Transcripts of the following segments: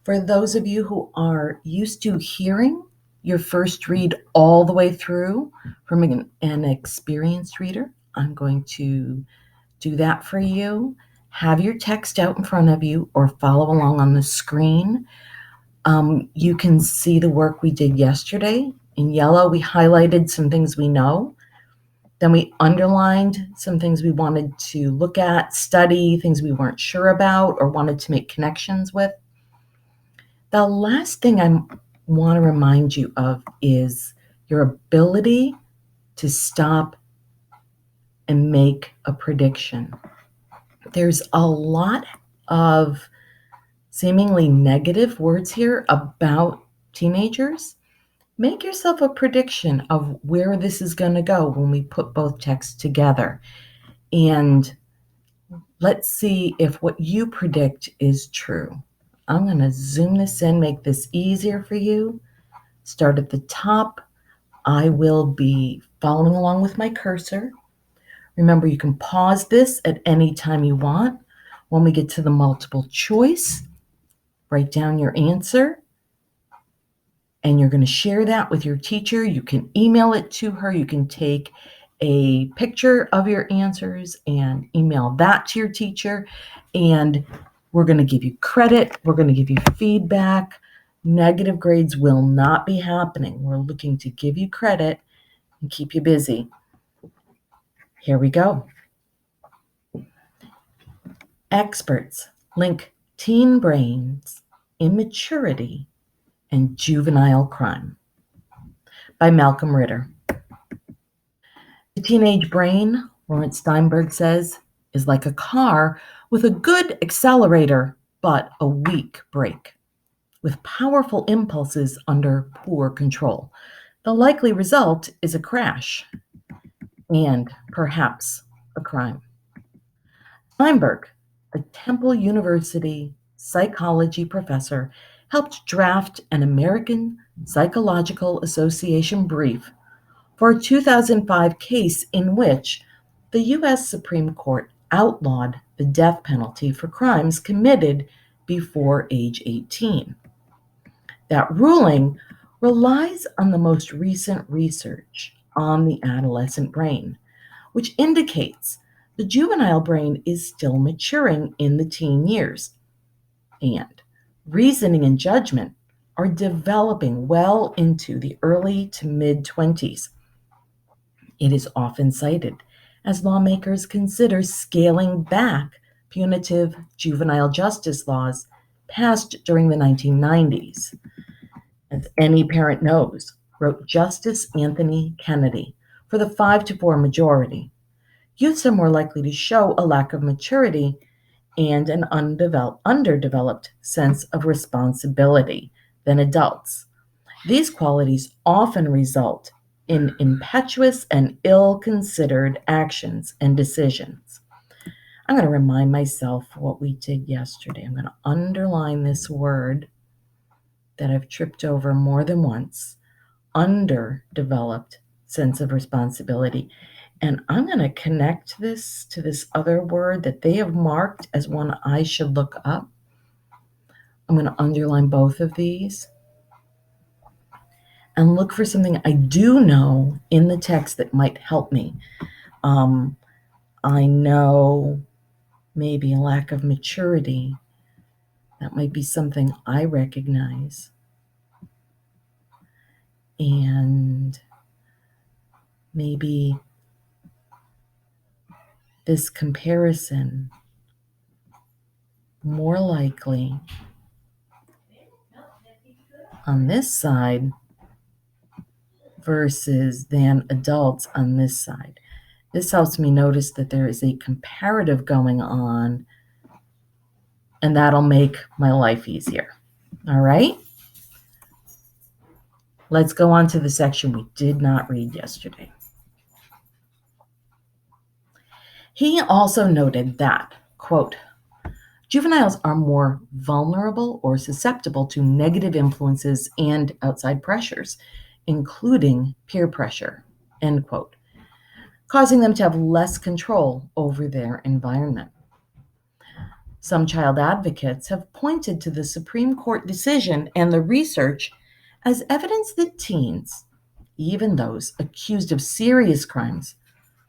For those of you who are used to hearing your first read all the way through from an experienced reader, I'm going to do that for you. Have your text out in front of you or follow along on the screen. You can see the work we did yesterday. In yellow, we highlighted some things we know. Then we underlined some things we wanted to look at, study, things we weren't sure about or wanted to make connections with. The last thing I want to remind you of is your ability to stop and make a prediction. There's a lot of seemingly negative words here about teenagers. Make yourself a prediction of where this is going to go when we put both texts together. And let's see if what you predict is true. I'm going to zoom this in, make this easier for you. Start at the top. I will be following along with my cursor. Remember, you can pause this at any time you want. When we get to the multiple choice, write down your answer, and you're going to share that with your teacher. You can email it to her. You can take a picture of your answers and email that to your teacher. And we're going to give you credit. We're going to give you feedback. Negative grades will not be happening. We're looking to give you credit and keep you busy. Here we go. Experts link teen brains, immaturity, and juvenile crime by Malcolm Ritter. The teenage brain, Lawrence Steinberg says, is like a car with a good accelerator but a weak brake, with powerful impulses under poor control. The likely result is a crash and perhaps a crime. Steinberg, a Temple University psychology professor, helped draft an American Psychological Association brief for a 2005 case in which the U.S. Supreme Court outlawed the death penalty for crimes committed before age 18. That ruling relies on the most recent research on the adolescent brain, which indicates the juvenile brain is still maturing in the teen years, and reasoning and judgment are developing well into the early to mid-20s. It is often cited as lawmakers consider scaling back punitive juvenile justice laws passed during the 1990s. As any parent knows, wrote Justice Anthony Kennedy for the 5-4 majority. Youths are more likely to show a lack of maturity and an underdeveloped sense of responsibility than adults. These qualities often result in impetuous and ill-considered actions and decisions. I'm going to remind myself what we did yesterday. I'm going to underline this word that I've tripped over more than once, underdeveloped sense of responsibility. And I'm going to connect this to this other word that they have marked as one I should look up. I'm going to underline both of these and look for something I do know in the text that might help me. I know maybe a lack of maturity. That might be something I recognize. And maybe this comparison, more likely on this side versus than adults on this side. This helps me notice that there is a comparative going on, and that'll make my life easier. All right? Let's go on to the section we did not read yesterday. He also noted that, quote, juveniles are more vulnerable or susceptible to negative influences and outside pressures, including peer pressure, end quote, causing them to have less control over their environment. Some child advocates have pointed to the Supreme Court decision and the research as evidence that teens, even those accused of serious crimes,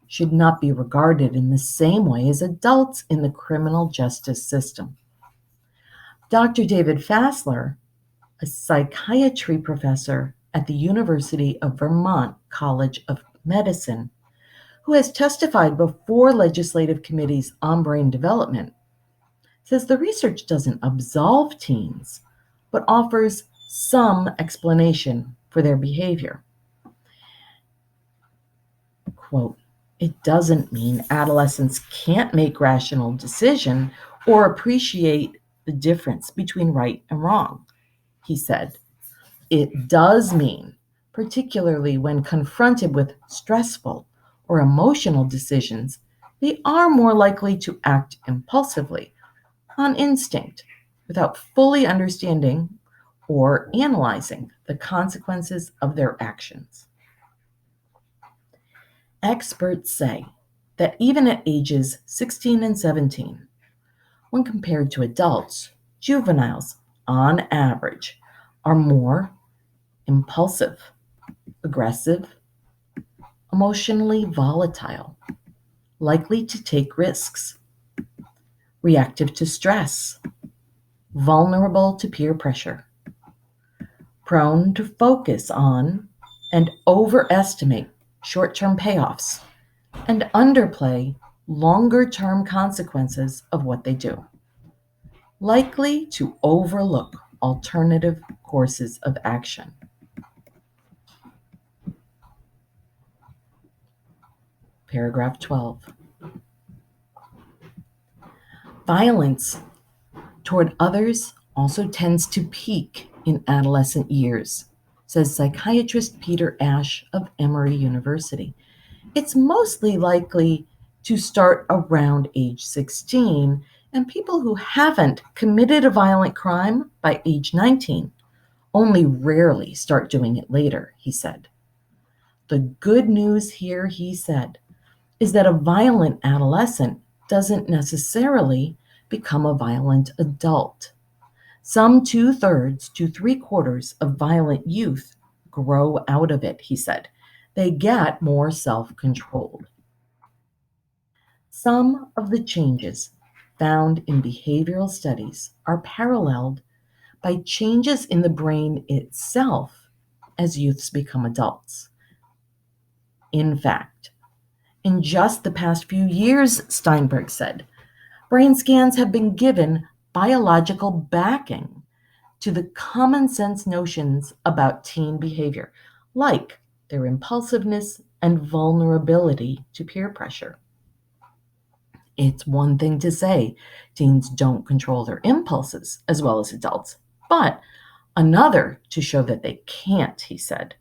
should not be regarded in the same way as adults in the criminal justice system. Dr. David Fassler, a psychiatry professor at the University of Vermont College of Medicine, who has testified before legislative committees on brain development, says the research doesn't absolve teens, but offers some explanation for their behavior. Quote, "It doesn't mean adolescents can't make rational decision or appreciate the difference between right and wrong," he said. "It does mean, particularly when confronted with stressful or emotional decisions, they are more likely to act impulsively, on instinct, without fully understanding or analyzing the consequences of their actions." Experts say that even at ages 16 and 17, when compared to adults, juveniles, on average, are more impulsive, aggressive, emotionally volatile, likely to take risks, reactive to stress, vulnerable to peer pressure, prone to focus on and overestimate short-term payoffs, and underplay longer-term consequences of what they do, likely to overlook alternative courses of action. Paragraph 12. Violence toward others also tends to peak in adolescent years, says psychiatrist Peter Ash of Emory University. It's mostly likely to start around age 16, and people who haven't committed a violent crime by age 19 only rarely start doing it later, he said. The good news here, he said, is that a violent adolescent doesn't necessarily become a violent adult. Some 2/3 to 3/4 of violent youth grow out of it, he said. They get more self-controlled. Some of the changes found in behavioral studies are paralleled by changes in the brain itself as youths become adults. In fact, in just the past few years, Steinberg said, brain scans have been given biological backing to the common sense notions about teen behavior, like their impulsiveness and vulnerability to peer pressure. It's one thing to say teens don't control their impulses as well as adults, but another to show that they can't, he said.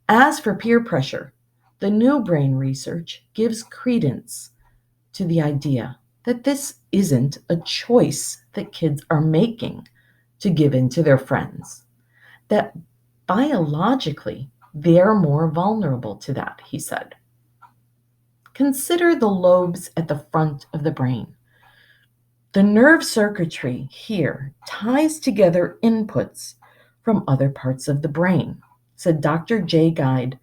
As for peer pressure, the new brain research gives credence to the idea that this isn't a choice that kids are making to give in to their friends, that biologically they're more vulnerable to that, he said. Consider the lobes at the front of the brain. The nerve circuitry here ties together inputs from other parts of the brain, said Dr. Jay Guide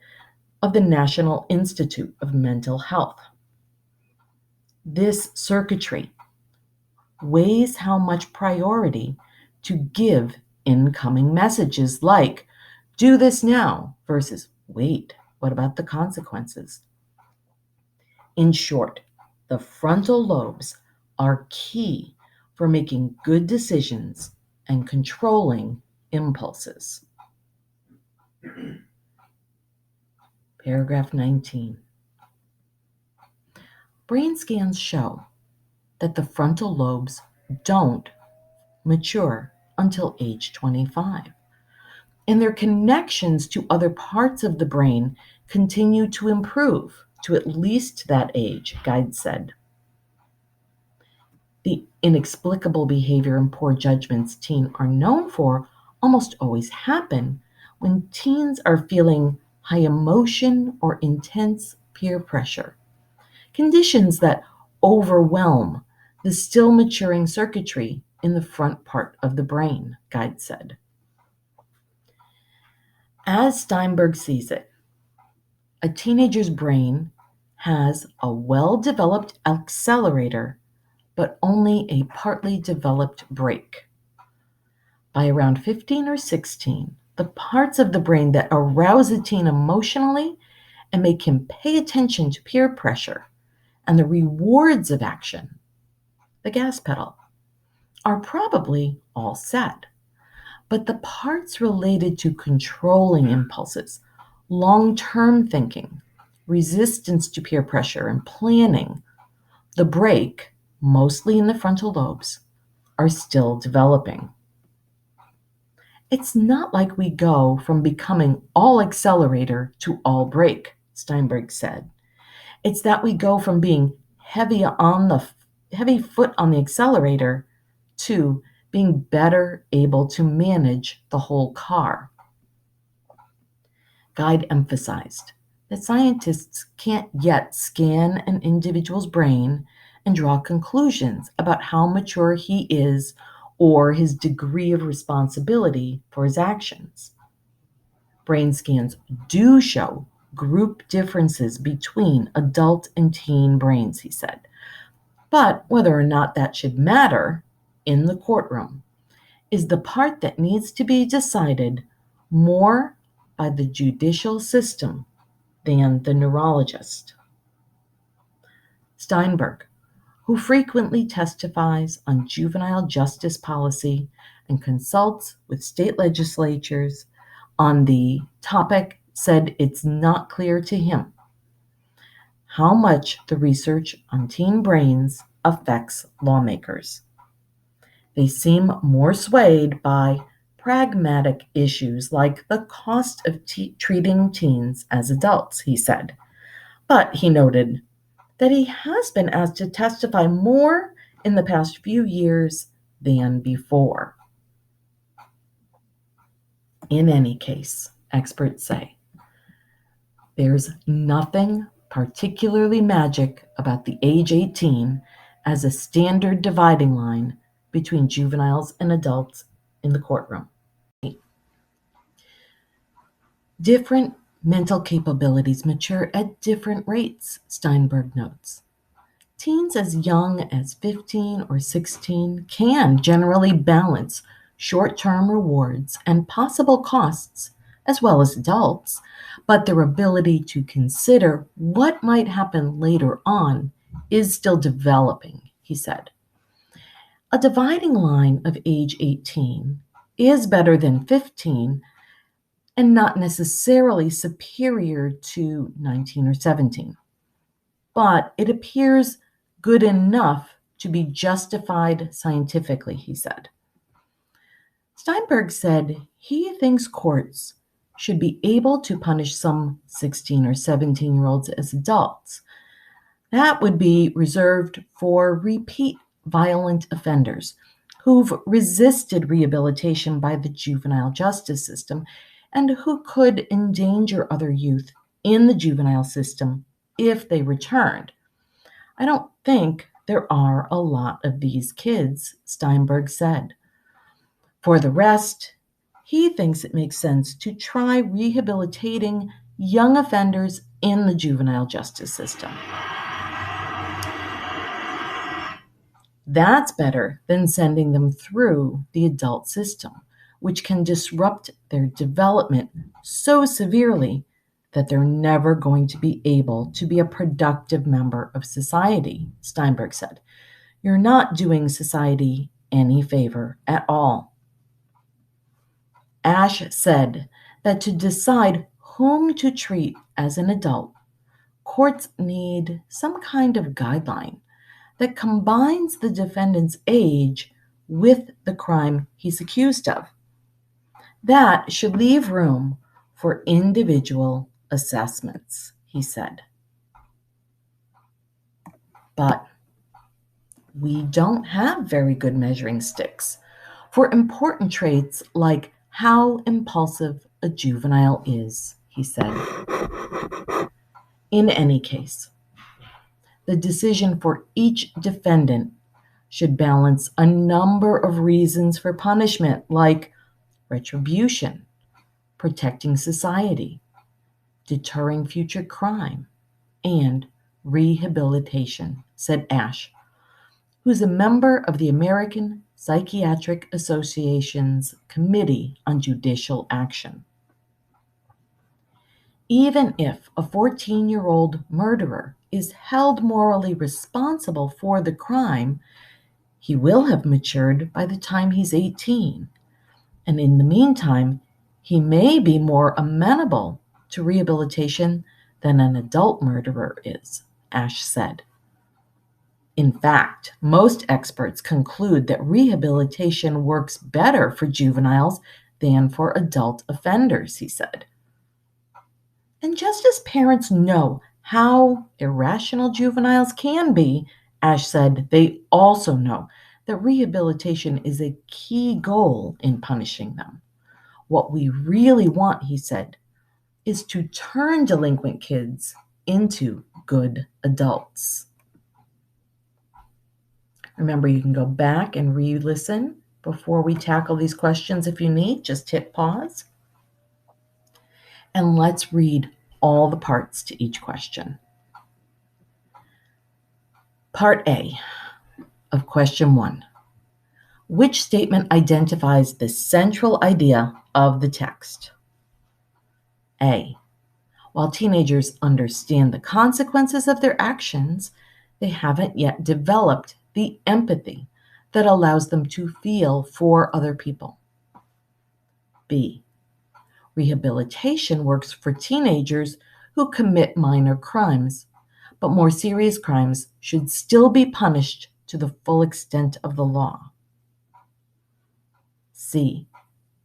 of the National Institute of Mental Health. This circuitry weighs how much priority to give incoming messages like, do this now, versus wait, what about the consequences? In short, the frontal lobes are key for making good decisions and controlling impulses. Paragraph 19. Brain scans show that the frontal lobes don't mature until age 25, and their connections to other parts of the brain continue to improve to at least that age, Guide said. The inexplicable behavior and poor judgments teens are known for almost always happen when teens are feeling high emotion or intense peer pressure, conditions that overwhelm the still maturing circuitry in the front part of the brain, Guide said. As Steinberg sees it, a teenager's brain has a well-developed accelerator, but only a partly developed brake. By around 15 or 16, the parts of the brain that arouse a teen emotionally and make him pay attention to peer pressure and the rewards of action, the gas pedal, are probably all set. But the parts related to controlling impulses, long-term thinking, resistance to peer pressure, and planning, the brake, mostly in the frontal lobes, are still developing. It's not like we go from becoming all accelerator to all brake, Steinberg said. It's that we go from being heavy foot on the accelerator to being better able to manage the whole car. Guide emphasized that scientists can't yet scan an individual's brain and draw conclusions about how mature he is or his degree of responsibility for his actions. Brain scans do show group differences between adult and teen brains, he said. But whether or not that should matter in the courtroom is the part that needs to be decided more by the judicial system than the neurologist. Steinberg, who frequently testifies on juvenile justice policy and consults with state legislatures on the topic, said it's not clear to him how much the research on teen brains affects lawmakers. They seem more swayed by pragmatic issues like the cost of treating teens as adults, he said. But he noted that he has been asked to testify more in the past few years than before. In any case, experts say, there's nothing particularly magic about the age 18 as a standard dividing line between juveniles and adults in the courtroom. Different mental capabilities mature at different rates, Steinberg notes. Teens as young as 15 or 16 can generally balance short-term rewards and possible costs, as well as adults, but their ability to consider what might happen later on is still developing, he said. A dividing line of age 18 is better than 15 and not necessarily superior to 19 or 17. But it appears good enough to be justified scientifically, he said. Steinberg said he thinks courts should be able to punish some 16 or 17-year-olds as adults. That would be reserved for repeat violent offenders who've resisted rehabilitation by the juvenile justice system and who could endanger other youth in the juvenile system if they returned. I don't think there are a lot of these kids, Steinberg said. For the rest, he thinks it makes sense to try rehabilitating young offenders in the juvenile justice system. That's better than sending them through the adult system, which can disrupt their development so severely that they're never going to be able to be a productive member of society, Steinberg said. You're not doing society any favor at all. Ash said that to decide whom to treat as an adult, courts need some kind of guideline that combines the defendant's age with the crime he's accused of. That should leave room for individual assessments, he said. But we don't have very good measuring sticks for important traits like how impulsive a juvenile is, he said. In any case, the decision for each defendant should balance a number of reasons for punishment, like retribution, protecting society, deterring future crime, and rehabilitation, said Ash, who's a member of the American Psychiatric Association's Committee on Judicial Action. Even if a 14-year-old murderer is held morally responsible for the crime, he will have matured by the time he's 18. And in the meantime, he may be more amenable to rehabilitation than an adult murderer is, Ash said. In fact, most experts conclude that rehabilitation works better for juveniles than for adult offenders, he said. And just as parents know how irrational juveniles can be, Ash said, they also know that rehabilitation is a key goal in punishing them. What we really want, he said, is to turn delinquent kids into good adults. Remember, you can go back and re-listen before we tackle these questions if you need. Just hit pause. And let's read all the parts to each question. Part A of question 1. Which statement identifies the central idea of the text? A. While teenagers understand the consequences of their actions, they haven't yet developed the empathy that allows them to feel for other people. B. Rehabilitation works for teenagers who commit minor crimes, but more serious crimes should still be punished to the full extent of the law. C.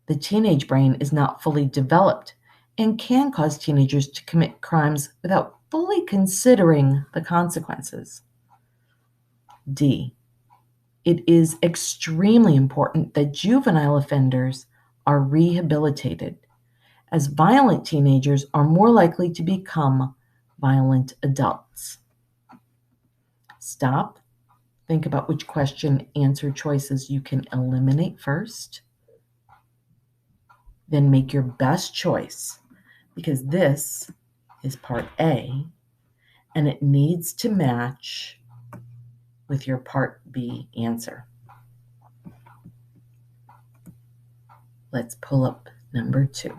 The teenage brain is not fully developed and can cause teenagers to commit crimes without fully considering the consequences. D. It is extremely important that juvenile offenders are rehabilitated, as violent teenagers are more likely to become violent adults. Stop. Think about which question answer choices you can eliminate first. Then make your best choice, because this is part A, and it needs to match with your part B answer. Let's pull up number 2.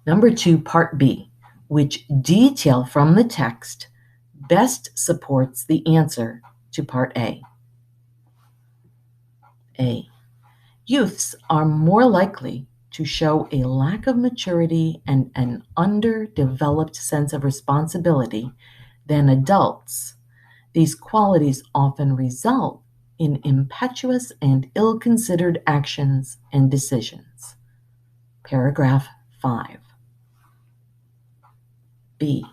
Number 2, part B, which detail from the text best supports the answer to part A. A. Youths are more likely to show a lack of maturity and an underdeveloped sense of responsibility than adults. These qualities often result in impetuous and ill-considered actions and decisions. Paragraph 5. B.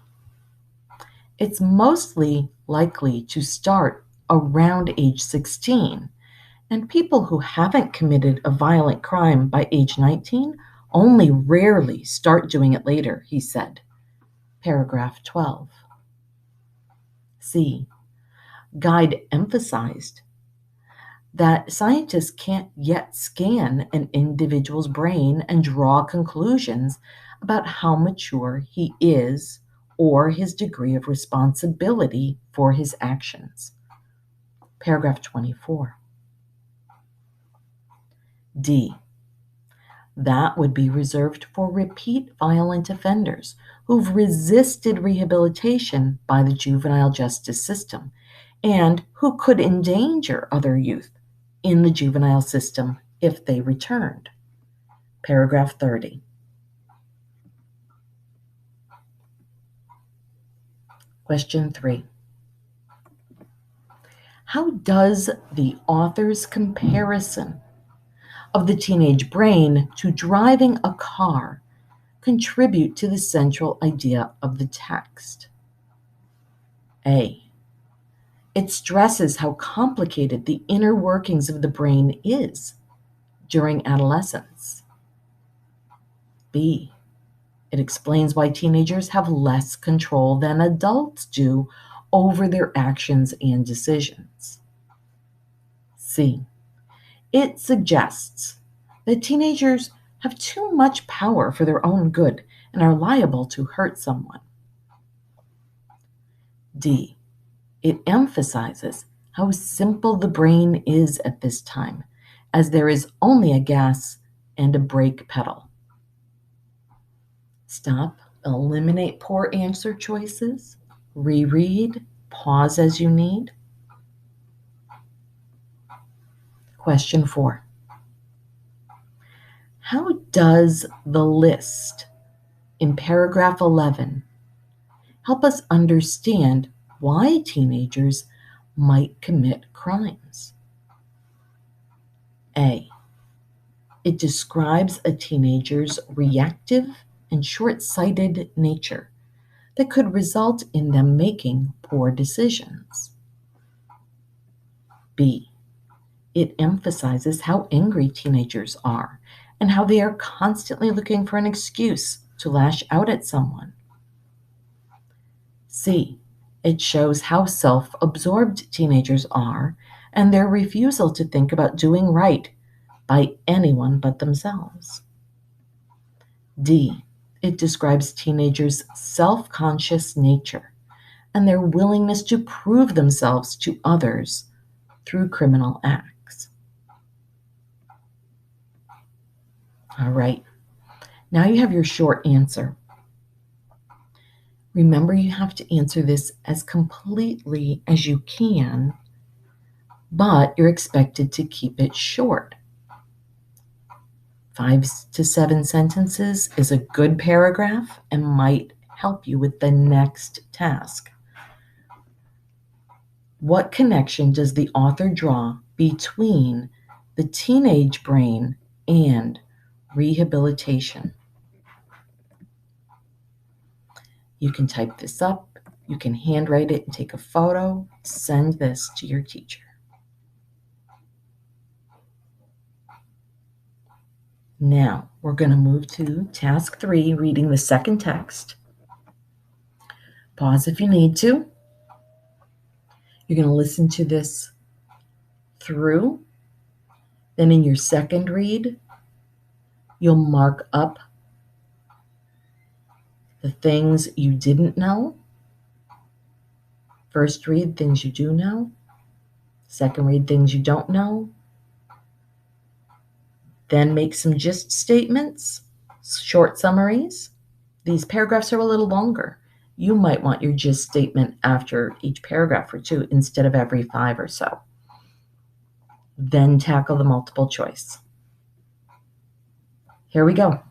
It's mostly likely to start around age 16, and people who haven't committed a violent crime by age 19 only rarely start doing it later, he said. Paragraph 12. C. Guide emphasized that scientists can't yet scan an individual's brain and draw conclusions about how mature he is or his degree of responsibility for his actions. Paragraph 24. D. That would be reserved for repeat violent offenders who've resisted rehabilitation by the juvenile justice system and who could endanger other youth in the juvenile system if they returned. Paragraph 30. Question 3. How does the author's comparison of the teenage brain to driving a car contribute to the central idea of the text? A. It stresses how complicated the inner workings of the brain is during adolescence. B. It explains why teenagers have less control than adults do over their actions and decisions. C. It suggests that teenagers have too much power for their own good and are liable to hurt someone. D. It emphasizes how simple the brain is at this time, as there is only a gas and a brake pedal. Stop, eliminate poor answer choices, reread, pause as you need. Question 4. How does the list in paragraph 11 help us understand why teenagers might commit crimes? A. It describes a teenager's reactive and short-sighted nature that could result in them making poor decisions. B. It emphasizes how angry teenagers are and how they are constantly looking for an excuse to lash out at someone. C. It shows how self-absorbed teenagers are and their refusal to think about doing right by anyone but themselves. D. It describes teenagers' self-conscious nature and their willingness to prove themselves to others through criminal acts. All right, now you have your short answer. Remember, you have to answer this as completely as you can, but you're expected to keep it short. 5 to 7 sentences is a good paragraph and might help you with the next task. What connection does the author draw between the teenage brain and rehabilitation? You can type this up, you can handwrite it and take a photo, send this to your teacher. Now, we're going to move to task 3, reading the second text. Pause if you need to. You're going to listen to this through. Then in your second read, you'll mark up the things you didn't know. First read, things you do know. Second read, things you don't know. Then make some gist statements, short summaries. These paragraphs are a little longer. You might want your gist statement after each paragraph or two instead of every 5 or so. Then tackle the multiple choice. Here we go.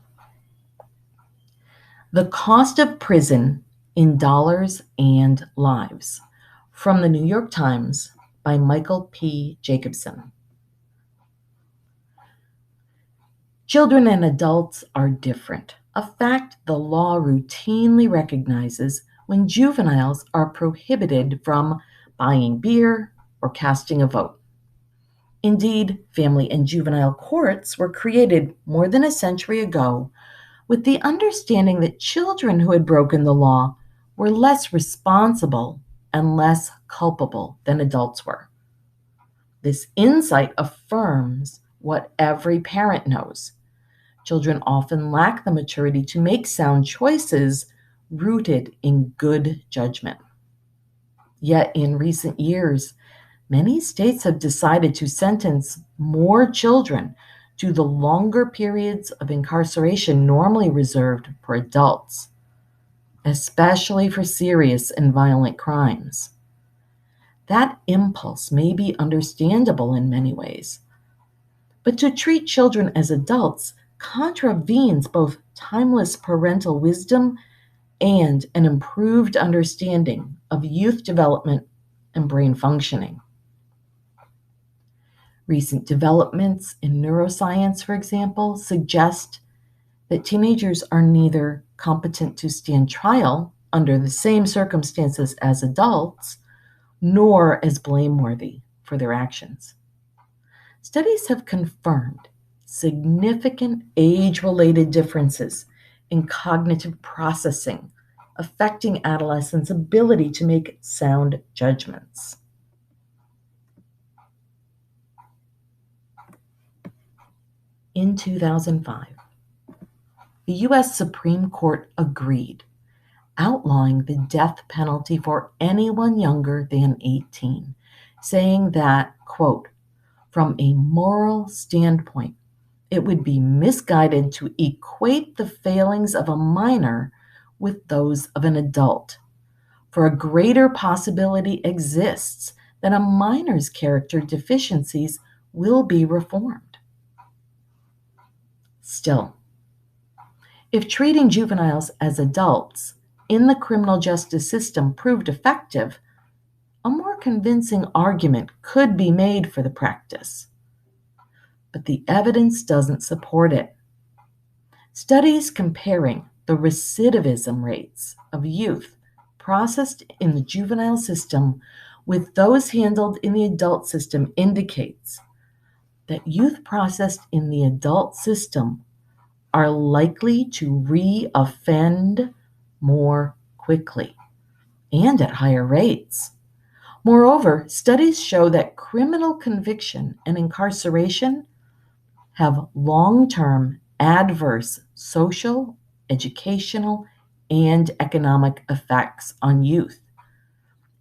The Cost of Prison in Dollars and Lives, from the New York Times by Michael P. Jacobson. Children and adults are different, a fact the law routinely recognizes when juveniles are prohibited from buying beer or casting a vote. Indeed, family and juvenile courts were created more than a century ago with the understanding that children who had broken the law were less responsible and less culpable than adults were. This insight affirms what every parent knows. Children often lack the maturity to make sound choices rooted in good judgment. Yet in recent years, many states have decided to sentence more children to the longer periods of incarceration normally reserved for adults, especially for serious and violent crimes. That impulse may be understandable in many ways, but to treat children as adults contravenes both timeless parental wisdom and an improved understanding of youth development and brain functioning. Recent developments in neuroscience, for example, suggest that teenagers are neither competent to stand trial under the same circumstances as adults, nor as blameworthy for their actions. Studies have confirmed significant age-related differences in cognitive processing, affecting adolescents' ability to make sound judgments. In 2005, the U.S. Supreme Court agreed, outlawing the death penalty for anyone younger than 18, saying that, quote, from a moral standpoint, it would be misguided to equate the failings of a minor with those of an adult, for a greater possibility exists that a minor's character deficiencies will be reformed. Still, if treating juveniles as adults in the criminal justice system proved effective, a more convincing argument could be made for the practice. But the evidence doesn't support it. Studies comparing the recidivism rates of youth processed in the juvenile system with those handled in the adult system indicates that youth processed in the adult system are likely to re-offend more quickly and at higher rates. Moreover, studies show that criminal conviction and incarceration have long-term adverse social, educational, and economic effects on youth,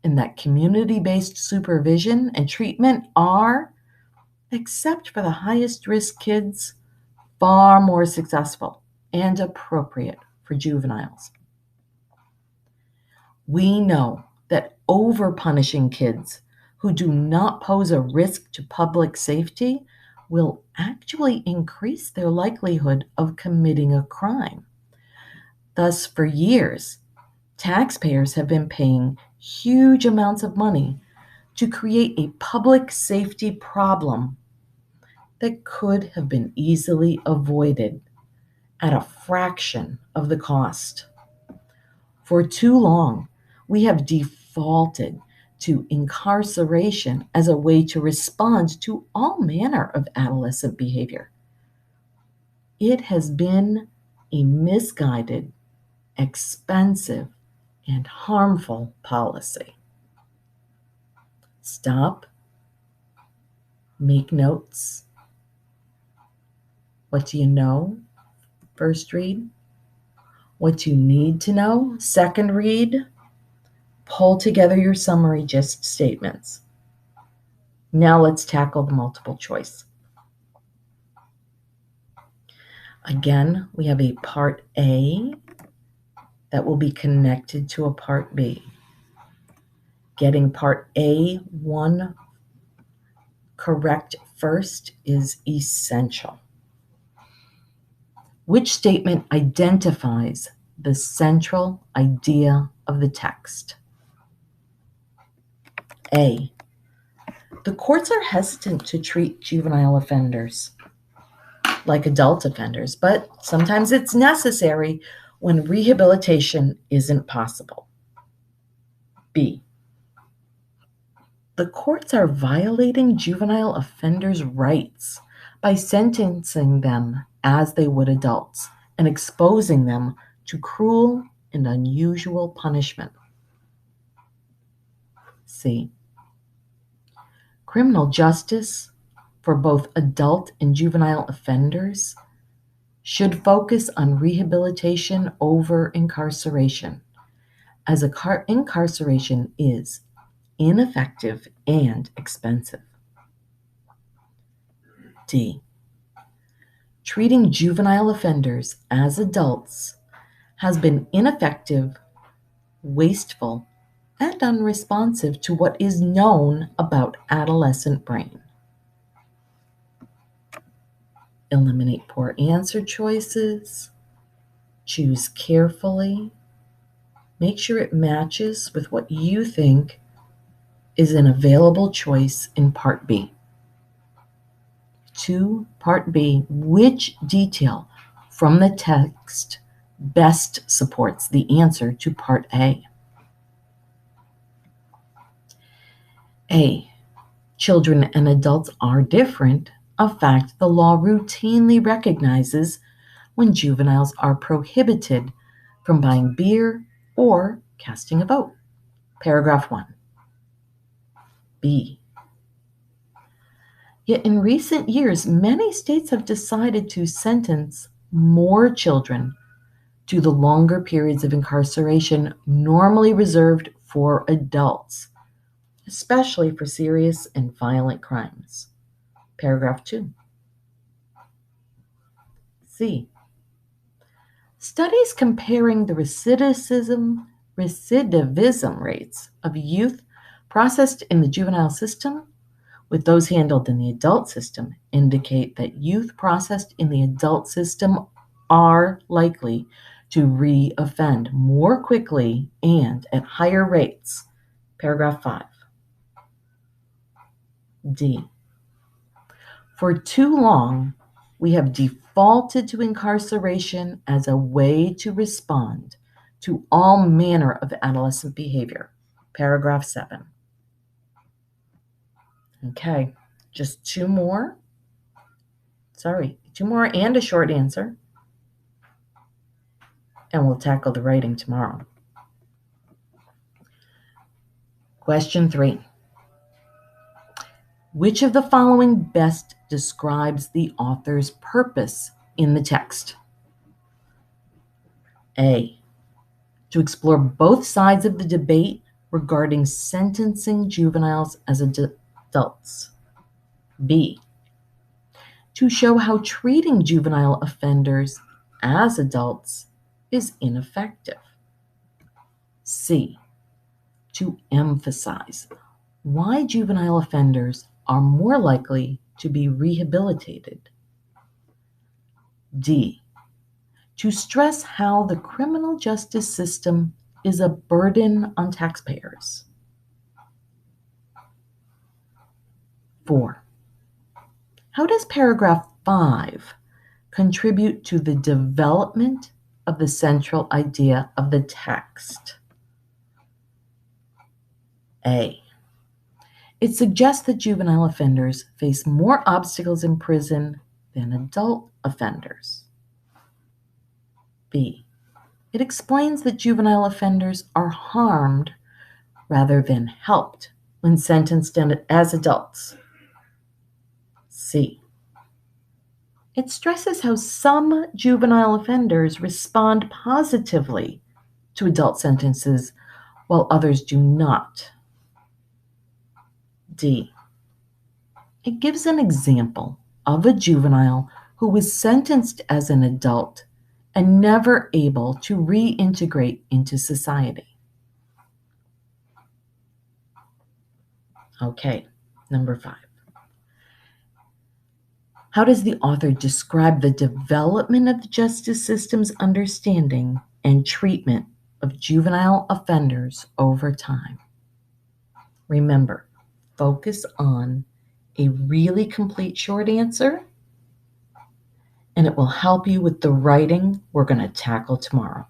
and that community-based supervision and treatment are, except for the highest risk kids, far more successful and appropriate for juveniles. We know that over-punishing kids who do not pose a risk to public safety will actually increase their likelihood of committing a crime. Thus, for years, taxpayers have been paying huge amounts of money to create a public safety problem that could have been easily avoided at a fraction of the cost. For too long, we have defaulted to incarceration as a way to respond to all manner of adolescent behavior. It has been a misguided, expensive, and harmful policy. Stop. Make notes. What do you know? First read. What you need to know? Second read. Pull together your summary gist statements. Now let's tackle the multiple choice. Again, we have a part A that will be connected to a part B. Getting part A1 correct first is essential. Which statement identifies the central idea of the text? A. The courts are hesitant to treat juvenile offenders like adult offenders, but sometimes it's necessary when rehabilitation isn't possible. B. The courts are violating juvenile offenders' rights by sentencing them as they would adults and exposing them to cruel and unusual punishment. C. Criminal justice for both adult and juvenile offenders should focus on rehabilitation over incarceration, as incarceration is ineffective and expensive. D. Treating juvenile offenders as adults has been ineffective, wasteful, and unresponsive to what is known about adolescent brain. Eliminate poor answer choices. Choose carefully. Make sure it matches with what you think is an available choice in Part B. 2. Part B, which detail from the text best supports the answer to Part A? A. Children and adults are different, a fact the law routinely recognizes when juveniles are prohibited from buying beer or casting a vote. Paragraph 1. B. Yet in recent years, many states have decided to sentence more children to the longer periods of incarceration normally reserved for adults, especially for serious and violent crimes. Paragraph 2. C. Studies comparing the recidivism rates of youth processed in the juvenile system with those handled in the adult system indicate that youth processed in the adult system are likely to re-offend more quickly and at higher rates. Paragraph 5. D. For too long, we have defaulted to incarceration as a way to respond to all manner of adolescent behavior. Paragraph 7. Okay, just two more. Two more and a short answer. And we'll tackle the writing tomorrow. Question 3. Which of the following best describes the author's purpose in the text? A. To explore both sides of the debate regarding sentencing juveniles as adults. B. To show how treating juvenile offenders as adults is ineffective. C. To emphasize why juvenile offenders are more likely to be rehabilitated. D. To stress how the criminal justice system is a burden on taxpayers. 4. How does paragraph 5 contribute to the development of the central idea of the text? A. It suggests that juvenile offenders face more obstacles in prison than adult offenders. B. It explains that juvenile offenders are harmed rather than helped when sentenced as adults. C. It stresses how some juvenile offenders respond positively to adult sentences while others do not. D. It gives an example of a juvenile who was sentenced as an adult and never able to reintegrate into society. Okay, number 5. How does the author describe the development of the justice system's understanding and treatment of juvenile offenders over time? Remember, focus on a really complete short answer, and it will help you with the writing we're going to tackle tomorrow.